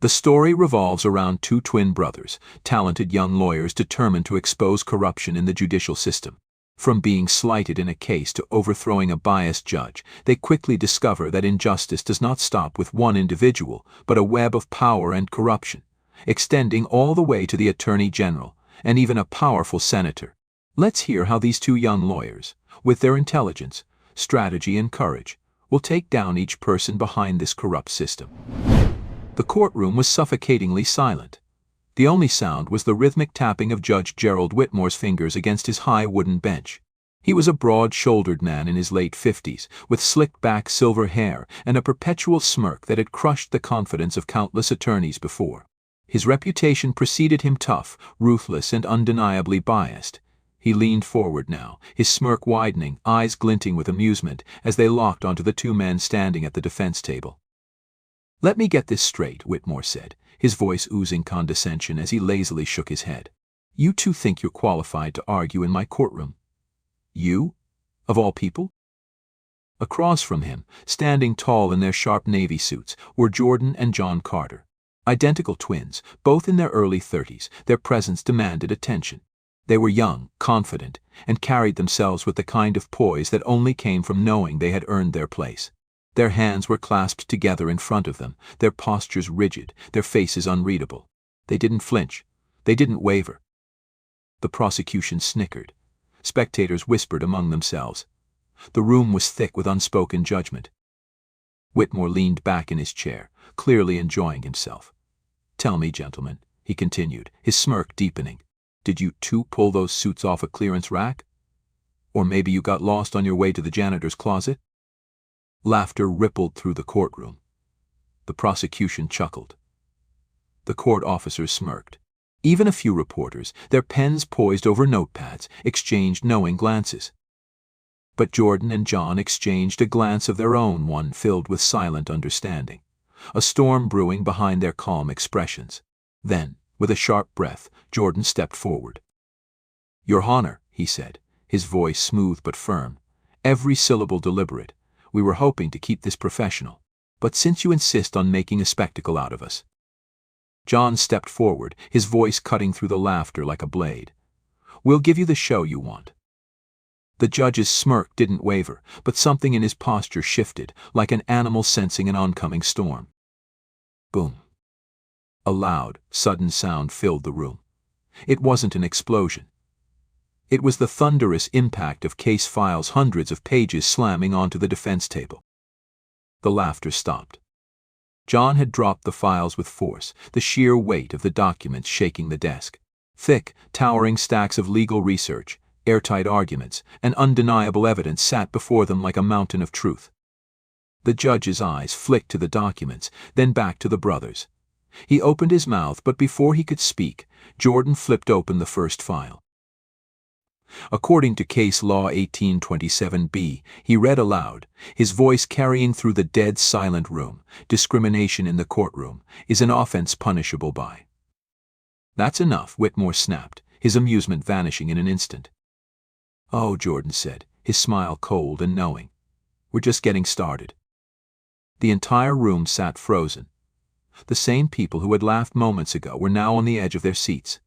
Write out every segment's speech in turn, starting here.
The story revolves around two twin brothers, talented young lawyers determined to expose corruption in the judicial system. From being slighted in a case to overthrowing a biased judge, they quickly discover that injustice does not stop with one individual, but a web of power and corruption, extending all the way to the Attorney General, and even a powerful senator. Let's hear how these two young lawyers, with their intelligence, strategy, and courage, will take down each person behind this corrupt system. The courtroom was suffocatingly silent. The only sound was the rhythmic tapping of Judge Gerald Whitmore's fingers against his high wooden bench. He was a broad-shouldered man in his late 50s, with slicked-back silver hair and a perpetual smirk that had crushed the confidence of countless attorneys before. His reputation preceded him: tough, ruthless, and undeniably biased. He leaned forward now, his smirk widening, eyes glinting with amusement, as they locked onto the two men standing at the defense table. "Let me get this straight," Whitmore said, his voice oozing condescension as he lazily shook his head. "You two think you're qualified to argue in my courtroom? You? Of all people?" Across from him, standing tall in their sharp navy suits, were Jordan and John Carter. Identical twins, both in their early 30s, their presence demanded attention. They were young, confident, and carried themselves with the kind of poise that only came from knowing they had earned their place. Their hands were clasped together in front of them, their postures rigid, their faces unreadable. They didn't flinch. They didn't waver. The prosecution snickered. Spectators whispered among themselves. The room was thick with unspoken judgment. Whitmore leaned back in his chair, clearly enjoying himself. "Tell me, gentlemen," he continued, his smirk deepening, "did you two pull those suits off a clearance rack? Or maybe you got lost on your way to the janitor's closet?" Laughter rippled through the courtroom. The prosecution chuckled. The court officers smirked. Even a few reporters, their pens poised over notepads, exchanged knowing glances. But Jordan and John exchanged a glance of their own, one filled with silent understanding, a storm brewing behind their calm expressions. Then, with a sharp breath, Jordan stepped forward. "Your Honor," he said, his voice smooth but firm, every syllable deliberate, "we were hoping to keep this professional, but since you insist on making a spectacle out of us." John stepped forward, his voice cutting through the laughter like a blade. "We'll give you the show you want." The judge's smirk didn't waver, but something in his posture shifted, like an animal sensing an oncoming storm. Boom. A loud, sudden sound filled the room. It wasn't an explosion. It was the thunderous impact of case files, hundreds of pages slamming onto the defense table. The laughter stopped. John had dropped the files with force, the sheer weight of the documents shaking the desk. Thick, towering stacks of legal research, airtight arguments, and undeniable evidence sat before them like a mountain of truth. The judge's eyes flicked to the documents, then back to the brothers. He opened his mouth, but before he could speak, Jordan flipped open the first file. According to Case Law 1827B, he read aloud, his voice carrying through the dead silent room, "Discrimination in the courtroom is an offense punishable by." "That's enough," Whitmore snapped, his amusement vanishing in an instant. "Oh," Jordan said, his smile cold and knowing, "we're just getting started." The entire room sat frozen. The same people who had laughed moments ago were now on the edge of their seats.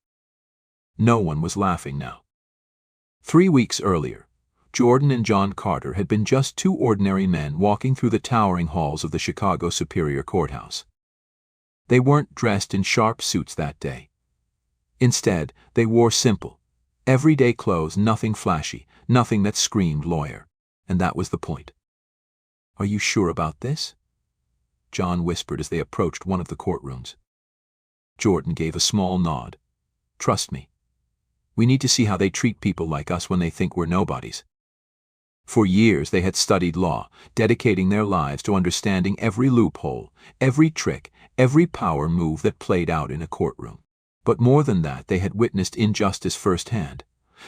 No one was laughing now. 3 weeks earlier, Jordan and John Carter had been just two ordinary men walking through the towering halls of the Chicago Superior Courthouse. They weren't dressed in sharp suits that day. Instead, they wore simple, everyday clothes, nothing flashy, nothing that screamed lawyer. And that was the point. "Are you sure about this?" John whispered as they approached one of the courtrooms. Jordan gave a small nod. "Trust me. We need to see how they treat people like us when they think we're nobodies." For years they had studied law, dedicating their lives to understanding every loophole, every trick, every power move that played out in a courtroom. But more than that, they had witnessed injustice firsthand.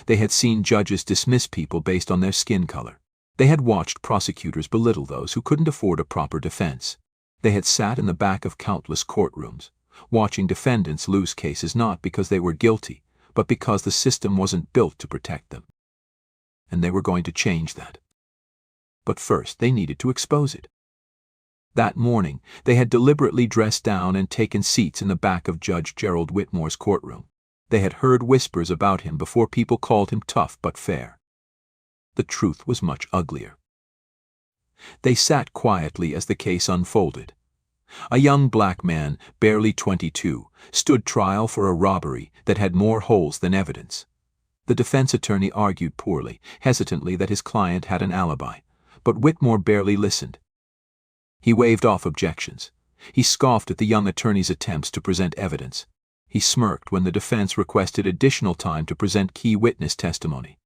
They had seen judges dismiss people based on their skin color. They had watched prosecutors belittle those who couldn't afford a proper defense. They had sat in the back of countless courtrooms, watching defendants lose cases not because they were guilty, but because the system wasn't built to protect them. And they were going to change that. But first they needed to expose it. That morning, they had deliberately dressed down and taken seats in the back of Judge Gerald Whitmore's courtroom. They had heard whispers about him before people called him tough but fair. The truth was much uglier. They sat quietly as the case unfolded. A young black man, barely 22, stood trial for a robbery that had more holes than evidence. The defense attorney argued poorly, hesitantly that his client had an alibi, but Whitmore barely listened. He waved off objections. He scoffed at the young attorney's attempts to present evidence. He smirked when the defense requested additional time to present key witness testimony.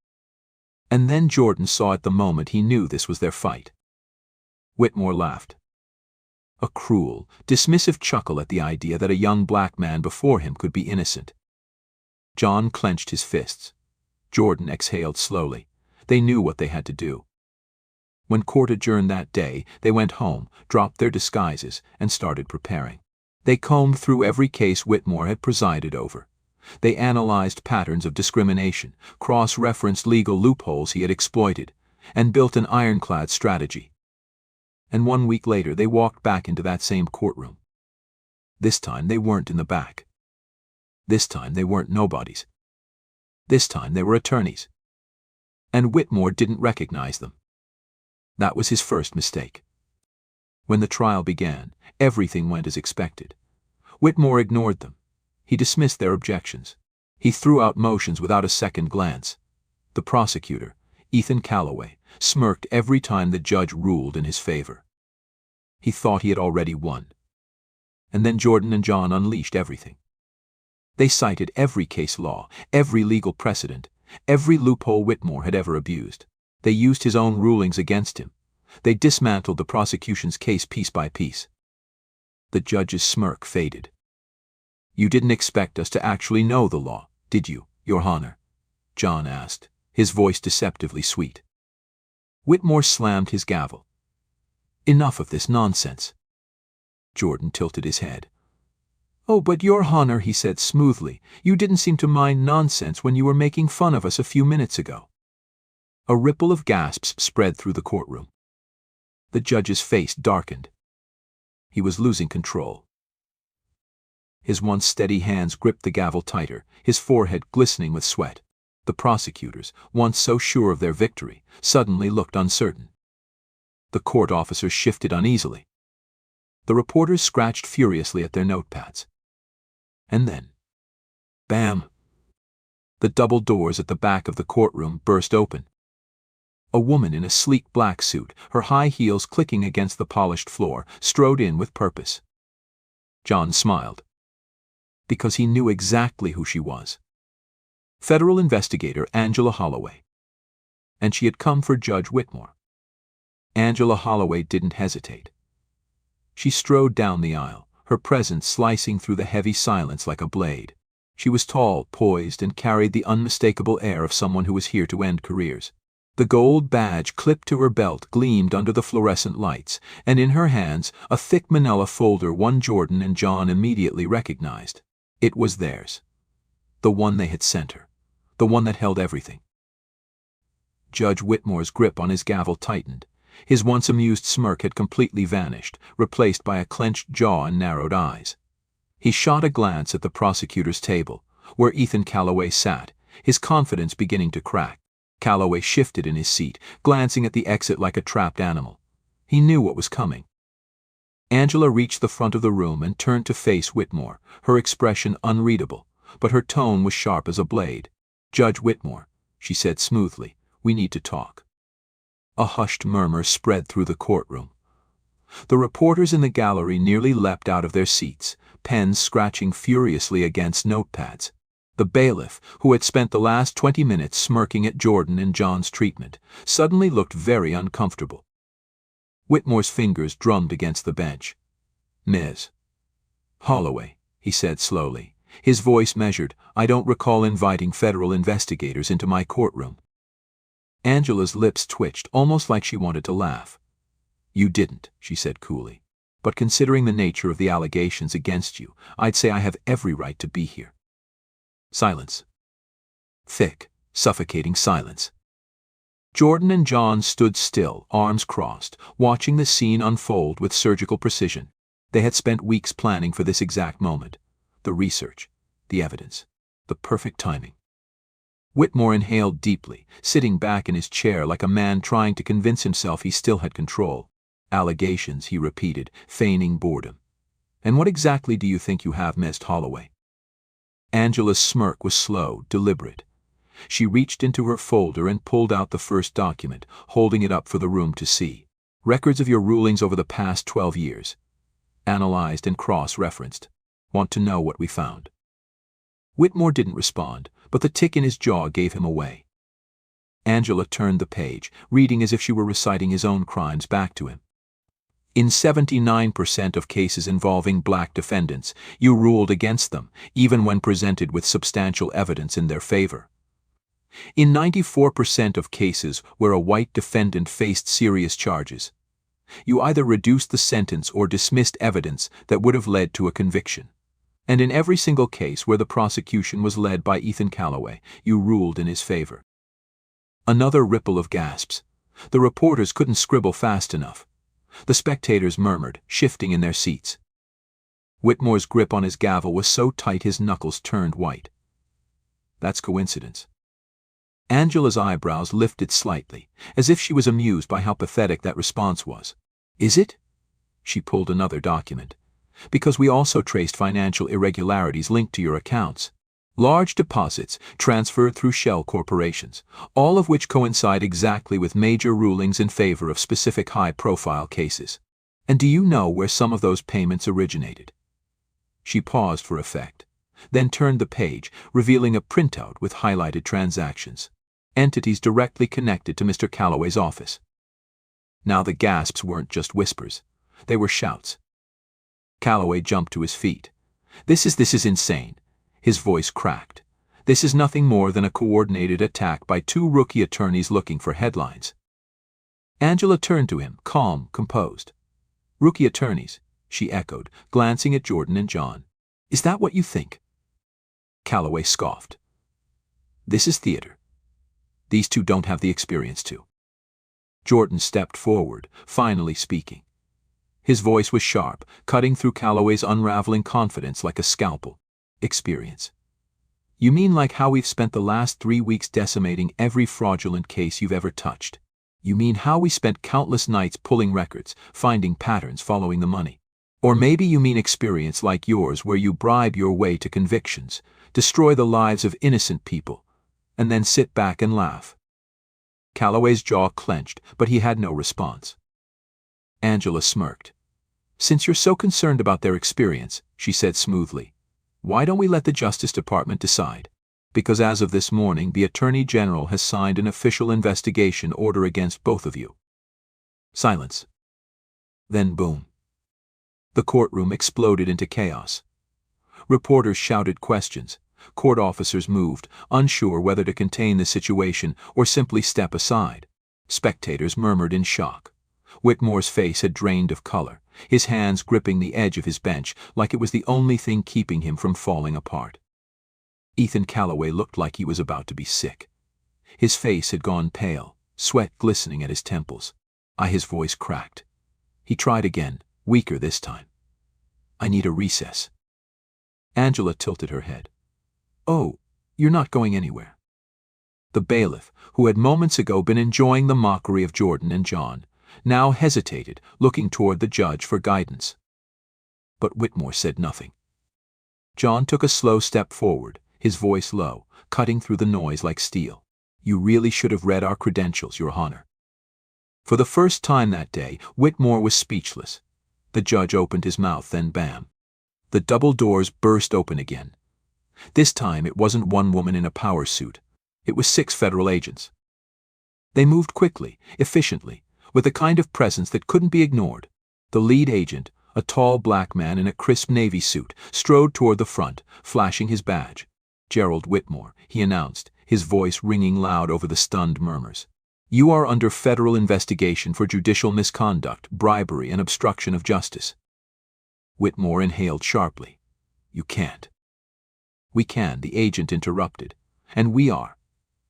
And then Jordan saw at the moment he knew this was their fight. Whitmore laughed. A cruel, dismissive chuckle at the idea that a young black man before him could be innocent. John clenched his fists. Jordan exhaled slowly. They knew what they had to do. When court adjourned that day, they went home, dropped their disguises, and started preparing. They combed through every case Whitmore had presided over. They analyzed patterns of discrimination, cross-referenced legal loopholes he had exploited, and built an ironclad strategy. And 1 week later they walked back into that same courtroom. This time they weren't in the back. This time they weren't nobodies. This time they were attorneys. And Whitmore didn't recognize them. That was his first mistake. When the trial began, everything went as expected. Whitmore ignored them. He dismissed their objections. He threw out motions without a second glance. The prosecutor, Ethan Calloway, smirked every time the judge ruled in his favor. He thought he had already won. And then Jordan and John unleashed everything. They cited every case law, every legal precedent, every loophole Whitmore had ever abused. They used his own rulings against him. They dismantled the prosecution's case piece by piece. The judge's smirk faded. "You didn't expect us to actually know the law, did you, Your Honor?" John asked, his voice deceptively sweet. Whitmore slammed his gavel. "Enough of this nonsense." Jordan tilted his head. "Oh, but Your Honor," he said smoothly, "you didn't seem to mind nonsense when you were making fun of us a few minutes ago." A ripple of gasps spread through the courtroom. The judge's face darkened. He was losing control. His once steady hands gripped the gavel tighter, his forehead glistening with sweat. The prosecutors, once so sure of their victory, suddenly looked uncertain. The court officers shifted uneasily. The reporters scratched furiously at their notepads. And then, bam! The double doors at the back of the courtroom burst open. A woman in a sleek black suit, her high heels clicking against the polished floor, strode in with purpose. John smiled. Because he knew exactly who she was. Federal investigator Angela Holloway. And she had come for Judge Whitmore. Angela Holloway didn't hesitate. She strode down the aisle, her presence slicing through the heavy silence like a blade. She was tall, poised, and carried the unmistakable air of someone who was here to end careers. The gold badge clipped to her belt gleamed under the fluorescent lights, and in her hands a thick manila folder one Jordan and John immediately recognized. It was theirs. The one they had sent her. The one that held everything. Judge Whitmore's grip on his gavel tightened. His once amused smirk had completely vanished, replaced by a clenched jaw and narrowed eyes. He shot a glance at the prosecutor's table, where Ethan Calloway sat, his confidence beginning to crack. Calloway shifted in his seat, glancing at the exit like a trapped animal. He knew what was coming. Angela reached the front of the room and turned to face Whitmore, her expression unreadable, but her tone was sharp as a blade. "Judge Whitmore," she said smoothly, "we need to talk." A hushed murmur spread through the courtroom. The reporters in the gallery nearly leapt out of their seats, pens scratching furiously against notepads. The bailiff, who had spent the last 20 minutes smirking at Jordan and John's treatment, suddenly looked very uncomfortable. Whitmore's fingers drummed against the bench. "Ms. Holloway," he said slowly, his voice measured, "I don't recall inviting federal investigators into my courtroom." Angela's lips twitched, almost like she wanted to laugh. "You didn't," she said coolly. "But considering the nature of the allegations against you, I'd say I have every right to be here." Silence. Thick, suffocating silence. Jordan and John stood still, arms crossed, watching the scene unfold with surgical precision. They had spent weeks planning for this exact moment. The research, the evidence, the perfect timing. Whitmore inhaled deeply, sitting back in his chair like a man trying to convince himself he still had control. Allegations, he repeated, feigning boredom. And what exactly do you think you have, Miss Holloway? Angela's smirk was slow, deliberate. She reached into her folder and pulled out the first document, holding it up for the room to see. Records of your rulings over the past 12 years. Analyzed and cross-referenced. Want to know what we found? Whitmore didn't respond, but the tick in his jaw gave him away. Angela turned the page, reading as if she were reciting his own crimes back to him. In 79% of cases involving black defendants, you ruled against them, even when presented with substantial evidence in their favor. In 94% of cases where a white defendant faced serious charges, you either reduced the sentence or dismissed evidence that would have led to a conviction. And in every single case where the prosecution was led by Ethan Calloway, you ruled in his favor. Another ripple of gasps. The reporters couldn't scribble fast enough. The spectators murmured, shifting in their seats. Whitmore's grip on his gavel was so tight his knuckles turned white. That's coincidence. Angela's eyebrows lifted slightly, as if she was amused by how pathetic that response was. Is it? She pulled another document. Because we also traced financial irregularities linked to your accounts. Large deposits transferred through shell corporations, all of which coincide exactly with major rulings in favor of specific high-profile cases. And do you know where some of those payments originated? She paused for effect, then turned the page, revealing a printout with highlighted transactions. Entities directly connected to Mr. Calloway's office. Now the gasps weren't just whispers. They were shouts. Calloway jumped to his feet. This is insane. His voice cracked. This is nothing more than a coordinated attack by two rookie attorneys looking for headlines. Angela turned to him, calm, composed. Rookie attorneys, she echoed, glancing at Jordan and John. Is that what you think? Calloway scoffed. This is theater. These two don't have the experience to. Jordan stepped forward, finally speaking. His voice was sharp, cutting through Calloway's unraveling confidence like a scalpel. Experience. You mean like how we've spent the last 3 weeks decimating every fraudulent case you've ever touched? You mean how we spent countless nights pulling records, finding patterns, following the money? Or maybe you mean experience like yours where you bribe your way to convictions, destroy the lives of innocent people, and then sit back and laugh. Calloway's jaw clenched, but he had no response. Angela smirked. Since you're so concerned about their experience, she said smoothly, why don't we let the Justice Department decide? Because as of this morning, the Attorney General has signed an official investigation order against both of you. Silence. Then boom. The courtroom exploded into chaos. Reporters shouted questions. Court officers moved, unsure whether to contain the situation or simply step aside. Spectators murmured in shock. Whitmore's face had drained of color, his hands gripping the edge of his bench like it was the only thing keeping him from falling apart. Ethan Calloway looked like he was about to be sick. His face had gone pale, sweat glistening at his temples. His voice cracked. He tried again, weaker this time. I need a recess. Angela tilted her head. Oh, you're not going anywhere. The bailiff, who had moments ago been enjoying the mockery of Jordan and John, now hesitated, looking toward the judge for guidance. But Whitmore said nothing. John took a slow step forward, his voice low, cutting through the noise like steel. You really should have read our credentials, Your Honor. For the first time that day, Whitmore was speechless. The judge opened his mouth, then bam. The double doors burst open again. This time it wasn't one woman in a power suit. It was 6 federal agents. They moved quickly, efficiently, with a kind of presence that couldn't be ignored. The lead agent, a tall black man in a crisp navy suit, strode toward the front, flashing his badge. Gerald Whitmore, he announced, his voice ringing loud over the stunned murmurs. You are under federal investigation for judicial misconduct, bribery, and obstruction of justice. Whitmore inhaled sharply. You can't. We can, the agent interrupted. And we are.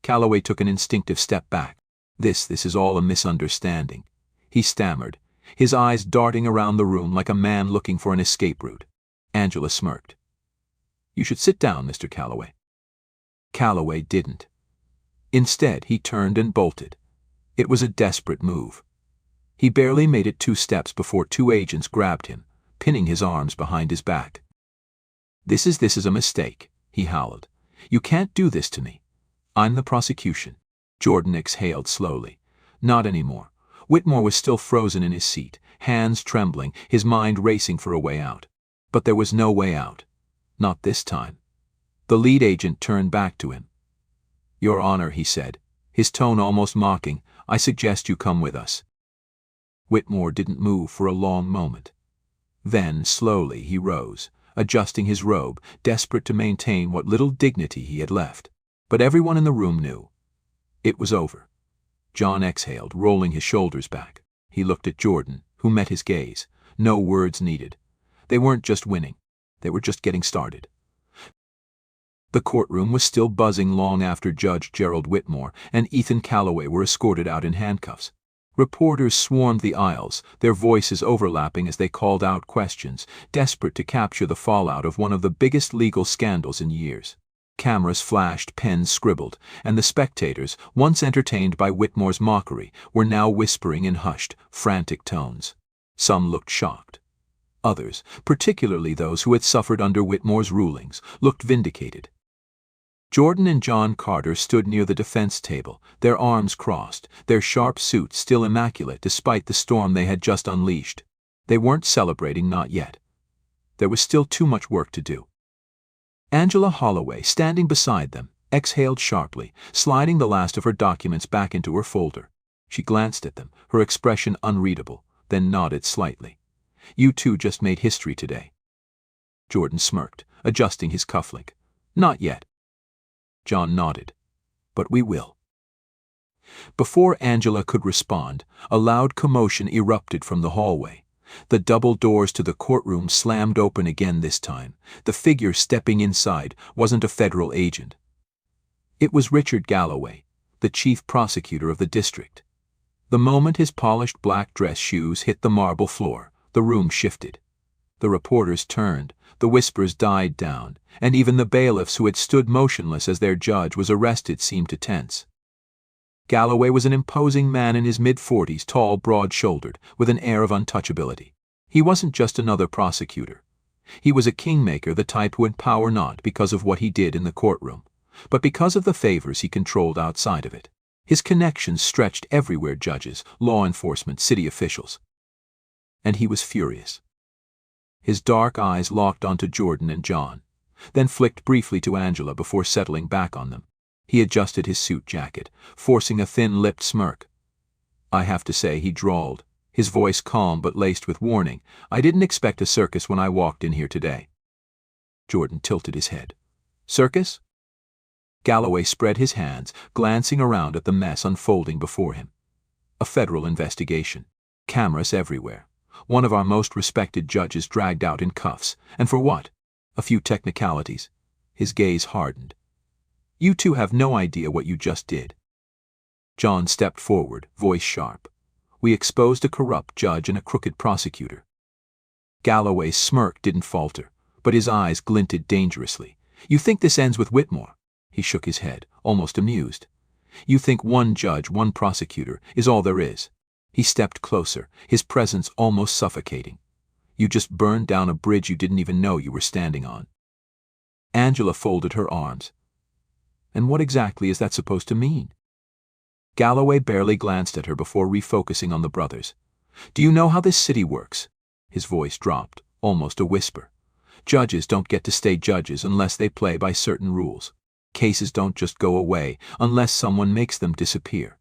Calloway took an instinctive step back. This is all a misunderstanding," he stammered, his eyes darting around the room like a man looking for an escape route. Angela smirked. "You should sit down, Mr. Calloway." Calloway didn't. Instead, he turned and bolted. It was a desperate move. He barely made it 2 steps before 2 agents grabbed him, pinning his arms behind his back. This is a mistake," he howled. "You can't do this to me. I'm the prosecution." Jordan exhaled slowly. Not anymore. Whitmore was still frozen in his seat, hands trembling, his mind racing for a way out. But there was no way out. Not this time. The lead agent turned back to him. "Your Honor," he said, his tone almost mocking, "I suggest you come with us." Whitmore didn't move for a long moment. Then, slowly, he rose, adjusting his robe, desperate to maintain what little dignity he had left. But everyone in the room knew. It was over. John exhaled, rolling his shoulders back. He looked at Jordan, who met his gaze. No words needed. They weren't just winning. They were just getting started. The courtroom was still buzzing long after Judge Gerald Whitmore and Ethan Calloway were escorted out in handcuffs. Reporters swarmed the aisles, their voices overlapping as they called out questions, desperate to capture the fallout of one of the biggest legal scandals in years. Cameras flashed, pens scribbled, and the spectators, once entertained by Whitmore's mockery, were now whispering in hushed, frantic tones. Some looked shocked. Others, particularly those who had suffered under Whitmore's rulings, looked vindicated. Jordan and John Carter stood near the defense table, their arms crossed, their sharp suits still immaculate despite the storm they had just unleashed. They weren't celebrating, not yet. There was still too much work to do. Angela Holloway, standing beside them, exhaled sharply, sliding the last of her documents back into her folder. She glanced at them, her expression unreadable, then nodded slightly. "You two just made history today." Jordan smirked, adjusting his cufflink. "Not yet." John nodded. "But we will." Before Angela could respond, a loud commotion erupted from the hallway. The double doors to the courtroom slammed open again this time. The figure stepping inside wasn't a federal agent. It was Richard Galloway, the chief prosecutor of the district. The moment his polished black dress shoes hit the marble floor, the room shifted. The reporters turned, the whispers died down, and even the bailiffs who had stood motionless as their judge was arrested seemed to tense. Galloway was an imposing man in his mid-40s, tall, broad-shouldered, with an air of untouchability. He wasn't just another prosecutor. He was a kingmaker, the type who had power not because of what he did in the courtroom, but because of the favors he controlled outside of it. His connections stretched everywhere: judges, law enforcement, city officials. And he was furious. His dark eyes locked onto Jordan and John, then flicked briefly to Angela before settling back on them. He adjusted his suit jacket, forcing a thin-lipped smirk. "I have to say," he drawled, his voice calm but laced with warning, "I didn't expect a circus when I walked in here today." Jordan tilted his head. "Circus?" Galloway spread his hands, glancing around at the mess unfolding before him. "A federal investigation. Cameras everywhere. One of our most respected judges dragged out in cuffs. And for what? A few technicalities." His gaze hardened. "You two have no idea what you just did." John stepped forward, voice sharp. "We exposed a corrupt judge and a crooked prosecutor." Galloway's smirk didn't falter, but his eyes glinted dangerously. "You think this ends with Whitmore?" He shook his head, almost amused. "You think one judge, one prosecutor, is all there is?" He stepped closer, his presence almost suffocating. "You just burned down a bridge you didn't even know you were standing on." Angela folded her arms. "And what exactly is that supposed to mean?" Galloway barely glanced at her before refocusing on the brothers. "Do you know how this city works?" His voice dropped, almost a whisper. "Judges don't get to stay judges unless they play by certain rules. Cases don't just go away unless someone makes them disappear.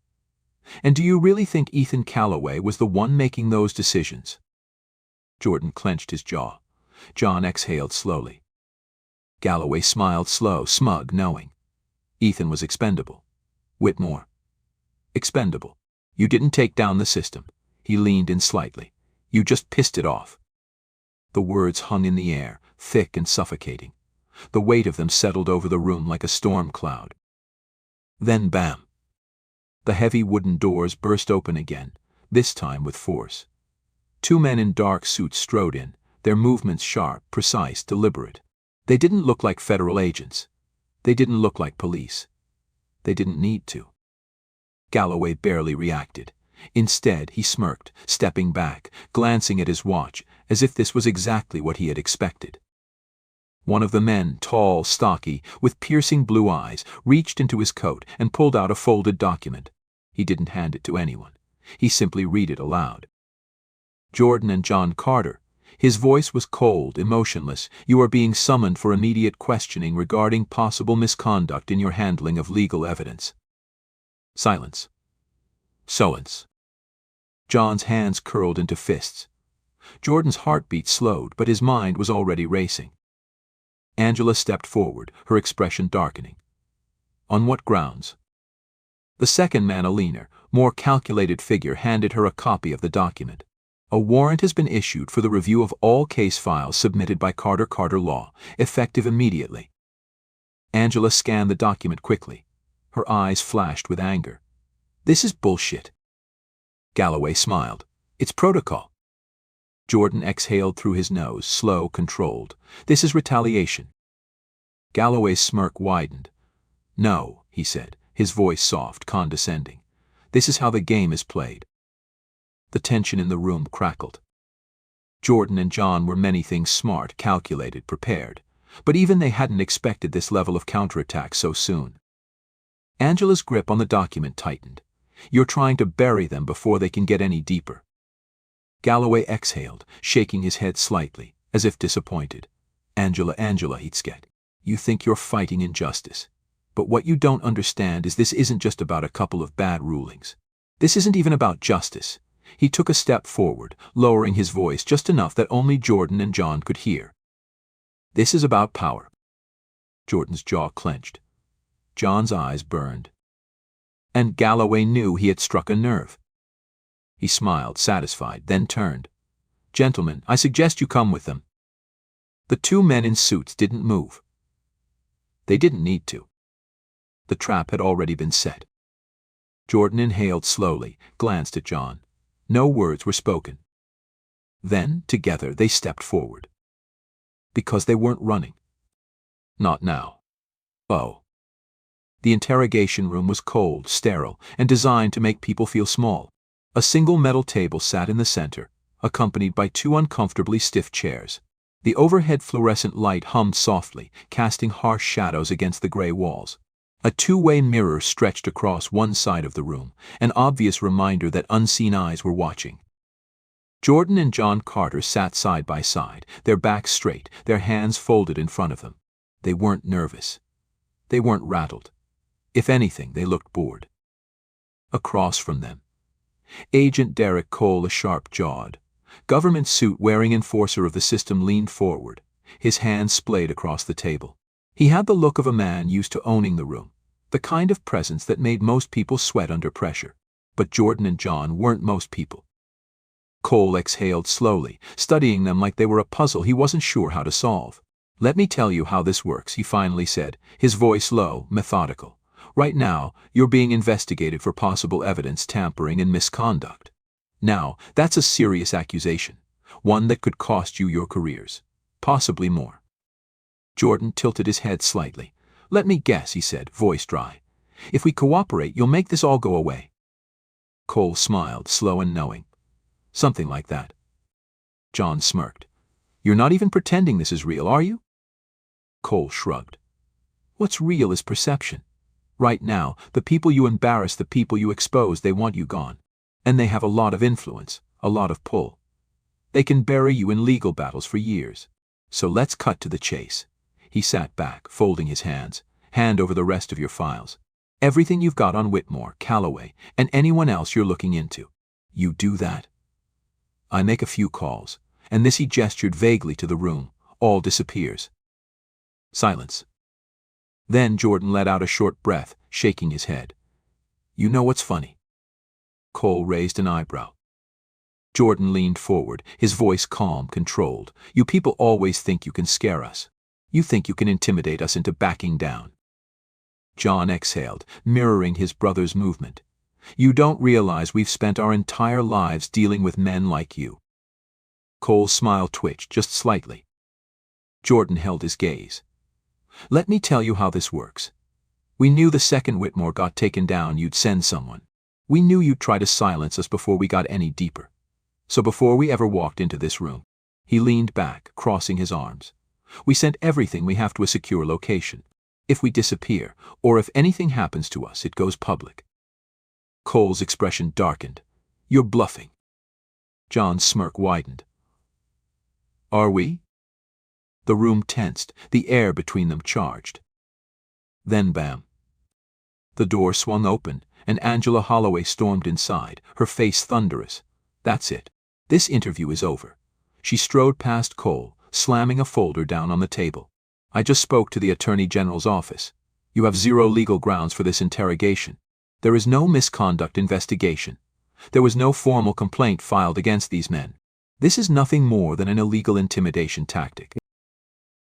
And do you really think Ethan Calloway was the one making those decisions?" Jordan clenched his jaw. John exhaled slowly. Galloway smiled, slow, smug, knowing. Ethan was expendable. Whitmore. Expendable. You didn't take down the system. He leaned in slightly. You just pissed it off. The words hung in the air, thick and suffocating. The weight of them settled over the room like a storm cloud. Then bam. The heavy wooden doors burst open again, this time with force. Two men in dark suits strode in, their movements sharp, precise, deliberate. They didn't look like federal agents. They didn't look like police. They didn't need to. Galloway barely reacted. Instead, he smirked, stepping back, glancing at his watch, as if this was exactly what he had expected. One of the men, tall, stocky, with piercing blue eyes, reached into his coat and pulled out a folded document. He didn't hand it to anyone. He simply read it aloud. Jordan and John Carter. His voice was cold, emotionless. You are being summoned for immediate questioning regarding possible misconduct in your handling of legal evidence. Silence. Silence. John's hands curled into fists. Jordan's heartbeat slowed, but his mind was already racing. Angela stepped forward, her expression darkening. On what grounds? The second man, a leaner, more calculated figure, handed her a copy of the document. A warrant has been issued for the review of all case files submitted by Carter Law, effective immediately. Angela scanned the document quickly. Her eyes flashed with anger. This is bullshit. Galloway smiled. It's protocol. Jordan exhaled through his nose, slow, controlled. This is retaliation. Galloway's smirk widened. No, he said, his voice soft, condescending. This is how the game is played. The tension in the room crackled. Jordan and John were many things smart, calculated, prepared. But even they hadn't expected this level of counterattack so soon. Angela's grip on the document tightened. You're trying to bury them before they can get any deeper. Galloway exhaled, shaking his head slightly, as if disappointed. Angela, Heatsket, you think you're fighting injustice. But what you don't understand is this isn't just about a couple of bad rulings. This isn't even about justice. He took a step forward, lowering his voice just enough that only Jordan and John could hear. This is about power. Jordan's jaw clenched. John's eyes burned. And Galloway knew he had struck a nerve. He smiled, satisfied, then turned. Gentlemen, I suggest you come with them. The two men in suits didn't move. They didn't need to. The trap had already been set. Jordan inhaled slowly, glanced at John. No words were spoken. Then, together, they stepped forward. Because they weren't running. Not now. Oh. The interrogation room was cold, sterile, and designed to make people feel small. A single metal table sat in the center, accompanied by two uncomfortably stiff chairs. The overhead fluorescent light hummed softly, casting harsh shadows against the gray walls. A two-way mirror stretched across one side of the room, an obvious reminder that unseen eyes were watching. Jordan and John Carter sat side by side, their backs straight, their hands folded in front of them. They weren't nervous. They weren't rattled. If anything, they looked bored. Across from them, Agent Derek Cole, a sharp-jawed, government suit-wearing enforcer of the system, leaned forward, his hands splayed across the table. He had the look of a man used to owning the room, the kind of presence that made most people sweat under pressure. But Jordan and John weren't most people. Cole exhaled slowly, studying them like they were a puzzle he wasn't sure how to solve. Let me tell you how this works, he finally said, his voice low, methodical. Right now, you're being investigated for possible evidence tampering and misconduct. Now, that's a serious accusation, one that could cost you your careers, possibly more. Jordan tilted his head slightly. Let me guess, he said, voice dry. If we cooperate, you'll make this all go away. Cole smiled, slow and knowing. Something like that. John smirked. You're not even pretending this is real, are you? Cole shrugged. What's real is perception. Right now, the people you embarrass, the people you expose, they want you gone. And they have a lot of influence, a lot of pull. They can bury you in legal battles for years. So let's cut to the chase. He sat back, folding his hands. Hand over the rest of your files. Everything you've got on Whitmore, Calloway, and anyone else you're looking into. You do that. I make a few calls, and this, he gestured vaguely to the room, all disappears. Silence. Then Jordan let out a short breath, shaking his head. You know what's funny? Cole raised an eyebrow. Jordan leaned forward, his voice calm, controlled. You people always think you can scare us. You think you can intimidate us into backing down. John exhaled, mirroring his brother's movement. You don't realize we've spent our entire lives dealing with men like you. Cole's smile twitched just slightly. Jordan held his gaze. Let me tell you how this works. We knew the second Whitmore got taken down you'd send someone. We knew you'd try to silence us before we got any deeper. So before we ever walked into this room, he leaned back, crossing his arms. We sent everything we have to a secure location. If we disappear, or if anything happens to us, it goes public. Cole's expression darkened. You're bluffing. John's smirk widened. Are we? The room tensed, the air between them charged. Then bam. The door swung open, and Angela Holloway stormed inside, her face thunderous. That's it. This interview is over. She strode past Cole, slamming a folder down on the table. I just spoke to the Attorney General's office. You have zero legal grounds for this interrogation. There is no misconduct investigation. There was no formal complaint filed against these men. This is nothing more than an illegal intimidation tactic.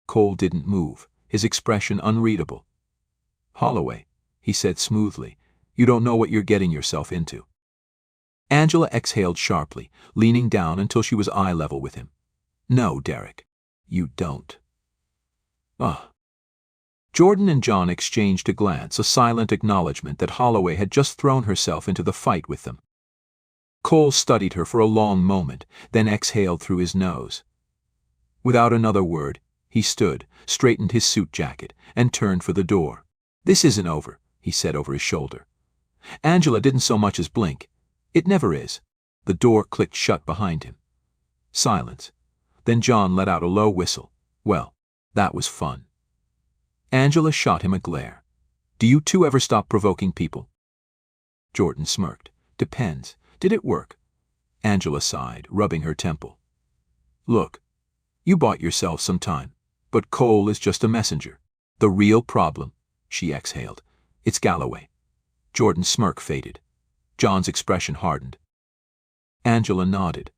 Cole didn't move, his expression unreadable. Holloway, he said smoothly, you don't know what you're getting yourself into. Angela exhaled sharply, leaning down until she was eye level with him. No, Derek, you don't. Jordan and John exchanged a glance, a silent acknowledgement that Holloway had just thrown herself into the fight with them. Cole studied her for a long moment, then exhaled through his nose. Without another word, he stood, straightened his suit jacket, and turned for the door. This isn't over, he said over his shoulder. Angela didn't so much as blink. It never is. The door clicked shut behind him. Silence. Then John let out a low whistle. Well, that was fun. Angela shot him a glare. Do you two ever stop provoking people? Jordan smirked. Depends. Did it work? Angela sighed, rubbing her temple. Look, you bought yourself some time, but Cole is just a messenger. The real problem, she exhaled, it's Galloway. Jordan's smirk faded. John's expression hardened. Angela nodded.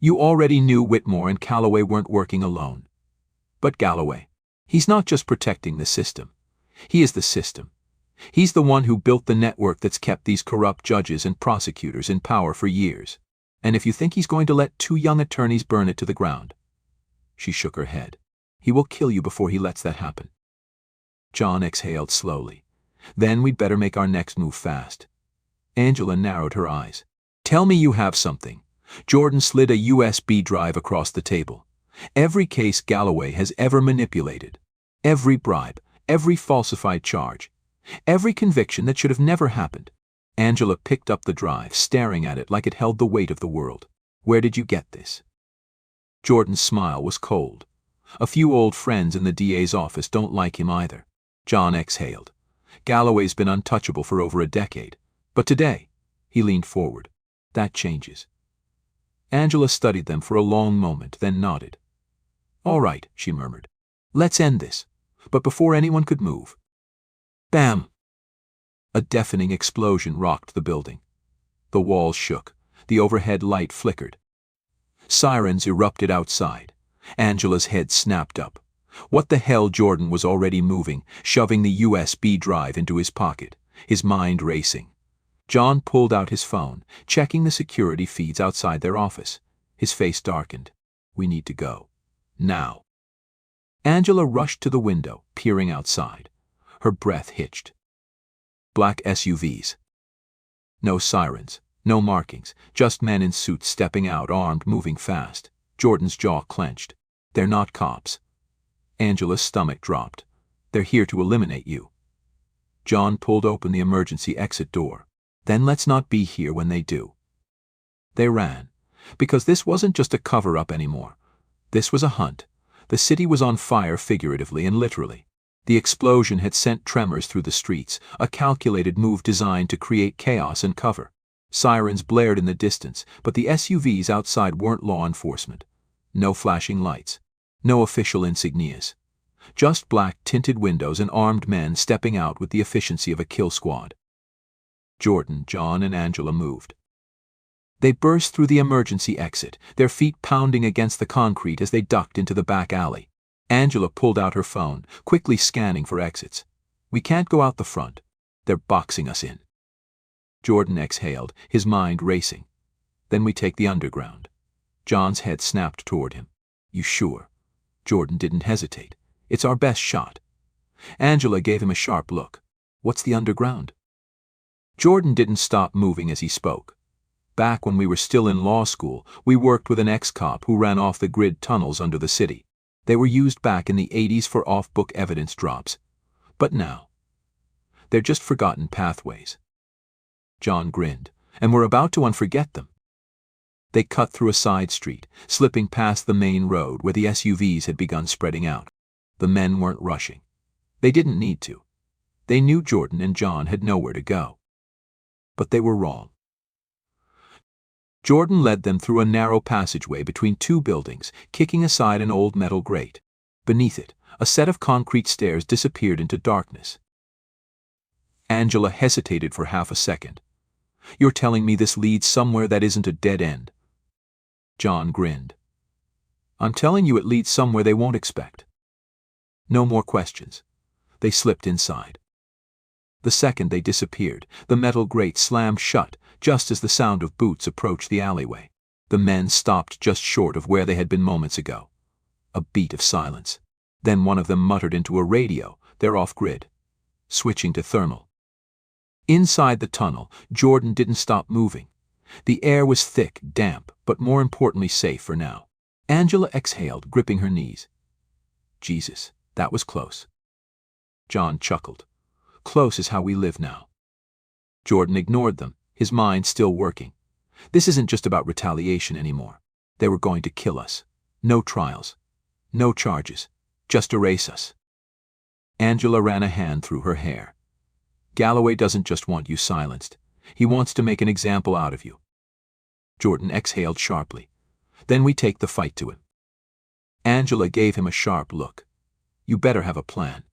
You already knew Whitmore and Calloway weren't working alone. But Galloway, he's not just protecting the system. He is the system. He's the one who built the network that's kept these corrupt judges and prosecutors in power for years. And if you think he's going to let two young attorneys burn it to the ground. She shook her head. He will kill you before he lets that happen. John exhaled slowly. Then we'd better make our next move fast. Angela narrowed her eyes. Tell me you have something. Jordan slid a USB drive across the table. Every case Galloway has ever manipulated. Every bribe. Every falsified charge. Every conviction that should have never happened. Angela picked up the drive, staring at it like it held the weight of the world. Where did you get this? Jordan's smile was cold. A few old friends in the DA's office don't like him either. John exhaled. Galloway's been untouchable for over a decade. But today, he leaned forward. That changes. Angela studied them for a long moment, then nodded. All right, she murmured. Let's end this. But before anyone could move. Bam! A deafening explosion rocked the building. The walls shook. The overhead light flickered. Sirens erupted outside. Angela's head snapped up. What the hell? Jordan was already moving, shoving the USB drive into his pocket, his mind racing. John pulled out his phone, checking the security feeds outside their office. His face darkened. We need to go. Now. Angela rushed to the window, peering outside. Her breath hitched. Black SUVs. No sirens, no markings, just men in suits stepping out, armed, moving fast. Jordan's jaw clenched. They're not cops. Angela's stomach dropped. They're here to eliminate you. John pulled open the emergency exit door. Then let's not be here when they do. They ran, because this wasn't just a cover-up anymore. This was a hunt. The city was on fire figuratively and literally. The explosion had sent tremors through the streets, a calculated move designed to create chaos and cover. Sirens blared in the distance, but the SUVs outside weren't law enforcement. No flashing lights. No official insignias. Just black tinted windows and armed men stepping out with the efficiency of a kill squad. Jordan, John, and Angela moved. They burst through the emergency exit, their feet pounding against the concrete as they ducked into the back alley. Angela pulled out her phone, quickly scanning for exits. We can't go out the front. They're boxing us in. Jordan exhaled, his mind racing. Then we take the underground. John's head snapped toward him. You sure? Jordan didn't hesitate. It's our best shot. Angela gave him a sharp look. What's the underground? Jordan didn't stop moving as he spoke. Back when we were still in law school, we worked with an ex-cop who ran off-the-grid tunnels under the city. They were used back in the 80s for off-book evidence drops. But now, they're just forgotten pathways. John grinned, and we're about to unforget them. They cut through a side street, slipping past the main road where the SUVs had begun spreading out. The men weren't rushing. They didn't need to. They knew Jordan and John had nowhere to go. But they were wrong. Jordan led them through a narrow passageway between two buildings, kicking aside an old metal grate. Beneath it, a set of concrete stairs disappeared into darkness. Angela hesitated for half a second. You're telling me this leads somewhere that isn't a dead end? John grinned. I'm telling you it leads somewhere they won't expect. No more questions. They slipped inside. The second they disappeared, the metal grate slammed shut just as the sound of boots approached the alleyway. The men stopped just short of where they had been moments ago. A beat of silence. Then one of them muttered into a radio, they're off-grid. Switching to thermal. Inside the tunnel, Jordan didn't stop moving. The air was thick, damp, but more importantly safe for now. Angela exhaled, gripping her knees. Jesus, that was close. John chuckled. Close is how we live now. Jordan ignored them, his mind still working. This isn't just about retaliation anymore. They were going to kill us. No trials. No charges. Just erase us. Angela ran a hand through her hair. Galloway doesn't just want you silenced. He wants to make an example out of you. Jordan exhaled sharply. Then we take the fight to him. Angela gave him a sharp look. You better have a plan.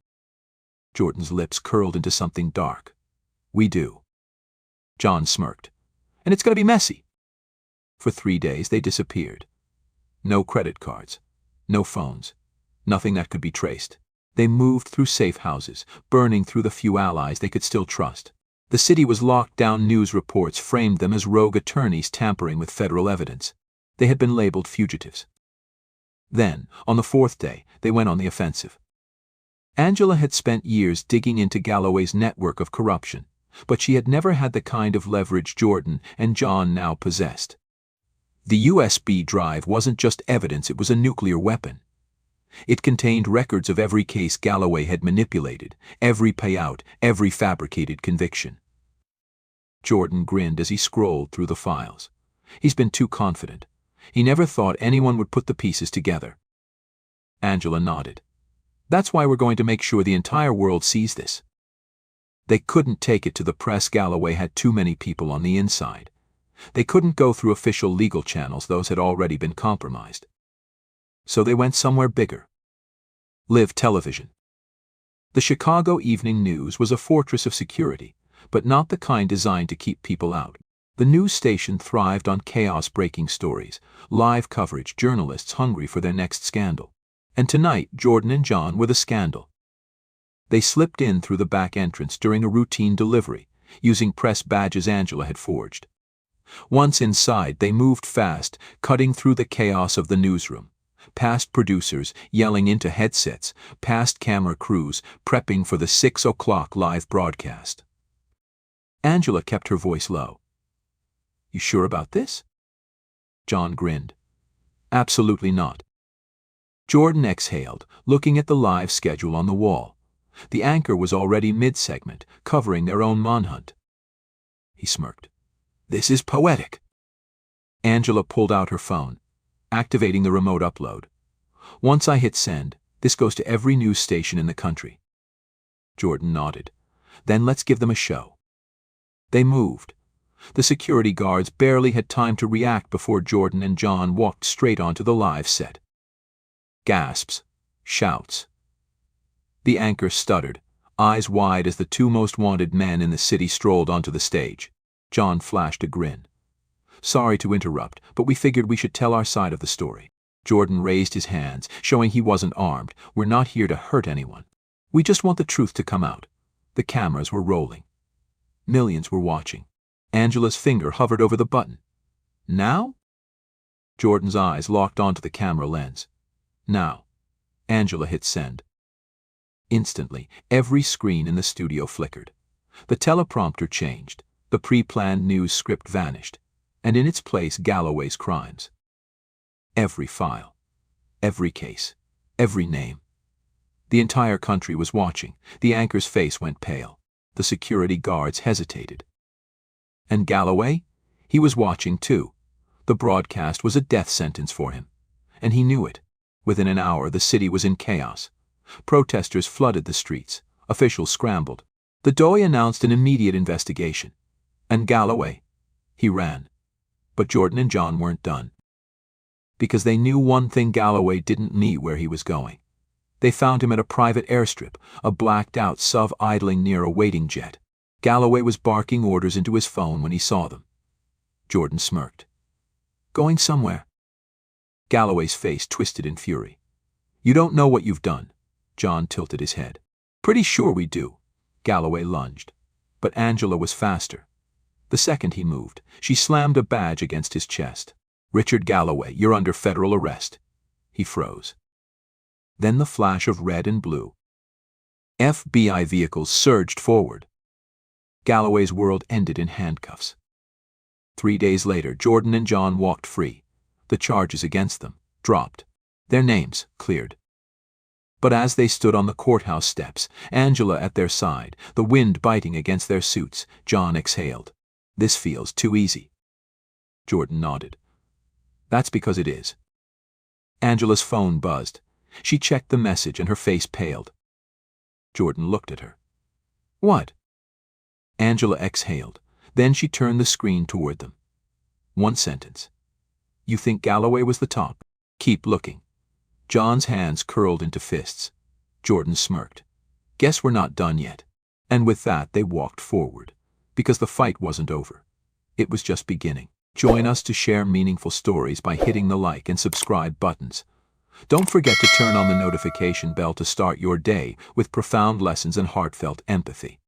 Jordan's lips curled into something dark. We do. John smirked. And it's going to be messy. For 3 days they disappeared. No credit cards. No phones. Nothing that could be traced. They moved through safe houses, burning through the few allies they could still trust. The city was locked down. News reports framed them as rogue attorneys tampering with federal evidence. They had been labeled fugitives. Then, on the 4th day, they went on the offensive. Angela had spent years digging into Galloway's network of corruption, but she had never had the kind of leverage Jordan and John now possessed. The USB drive wasn't just evidence, it was a nuclear weapon. It contained records of every case Galloway had manipulated, every payout, every fabricated conviction. Jordan grinned as he scrolled through the files. He's been too confident. He never thought anyone would put the pieces together. Angela nodded. That's why we're going to make sure the entire world sees this. They couldn't take it to the press. Galloway had too many people on the inside. They couldn't go through official legal channels, those had already been compromised. So they went somewhere bigger. Live television. The Chicago Evening News was a fortress of security, but not the kind designed to keep people out. The news station thrived on chaos-breaking stories, live coverage, journalists hungry for their next scandal. And tonight, Jordan and John were the scandal. They slipped in through the back entrance during a routine delivery, using press badges Angela had forged. Once inside, they moved fast, cutting through the chaos of the newsroom. Past producers yelling into headsets, past camera crews prepping for the 6 o'clock live broadcast. Angela kept her voice low. You sure about this? John grinned. Absolutely not. Jordan exhaled, looking at the live schedule on the wall. The anchor was already mid-segment, covering their own manhunt. He smirked. This is poetic. Angela pulled out her phone, activating the remote upload. Once I hit send, this goes to every news station in the country. Jordan nodded. Then let's give them a show. They moved. The security guards barely had time to react before Jordan and John walked straight onto the live set. Gasps. Shouts. The anchor stuttered, eyes wide as the 2 most wanted men in the city strolled onto the stage. John flashed a grin. Sorry to interrupt, but we figured we should tell our side of the story. Jordan raised his hands, showing he wasn't armed. We're not here to hurt anyone. We just want the truth to come out. The cameras were rolling. Millions were watching. Angela's finger hovered over the button. Now? Jordan's eyes locked onto the camera lens. Now. Angela hit send. Instantly, every screen in the studio flickered. The teleprompter changed, the pre-planned news script vanished, and in its place Galloway's crimes. Every file, every case, every name. The entire country was watching. The anchor's face went pale. The security guards hesitated. And Galloway? He was watching too. The broadcast was a death sentence for him. And he knew it. Within an hour, the city was in chaos. Protesters flooded the streets. Officials scrambled. The DOI announced an immediate investigation. And Galloway? He ran. But Jordan and John weren't done. Because they knew one thing: Galloway didn't meet where he was going. They found him at a private airstrip, a blacked-out SUV idling near a waiting jet. Galloway was barking orders into his phone when he saw them. Jordan smirked. Going somewhere? Galloway's face twisted in fury. You don't know what you've done. John tilted his head. Pretty sure we do. Galloway lunged. But Angela was faster. The second he moved, she slammed a badge against his chest. Richard Galloway, you're under federal arrest. He froze. Then the flash of red and blue. FBI vehicles surged forward. Galloway's world ended in handcuffs. 3 days later, Jordan and John walked free. The charges against them dropped. Their names cleared. But as they stood on the courthouse steps, Angela at their side, the wind biting against their suits, John exhaled. This feels too easy. Jordan nodded. That's because it is. Angela's phone buzzed. She checked the message and her face paled. Jordan looked at her. What? Angela exhaled. Then she turned the screen toward them. One sentence. You think Galloway was the top? Keep looking. John's hands curled into fists. Jordan smirked. Guess we're not done yet. And with that they walked forward. Because the fight wasn't over. It was just beginning. Join us to share meaningful stories by hitting the like and subscribe buttons. Don't forget to turn on the notification bell to start your day with profound lessons and heartfelt empathy.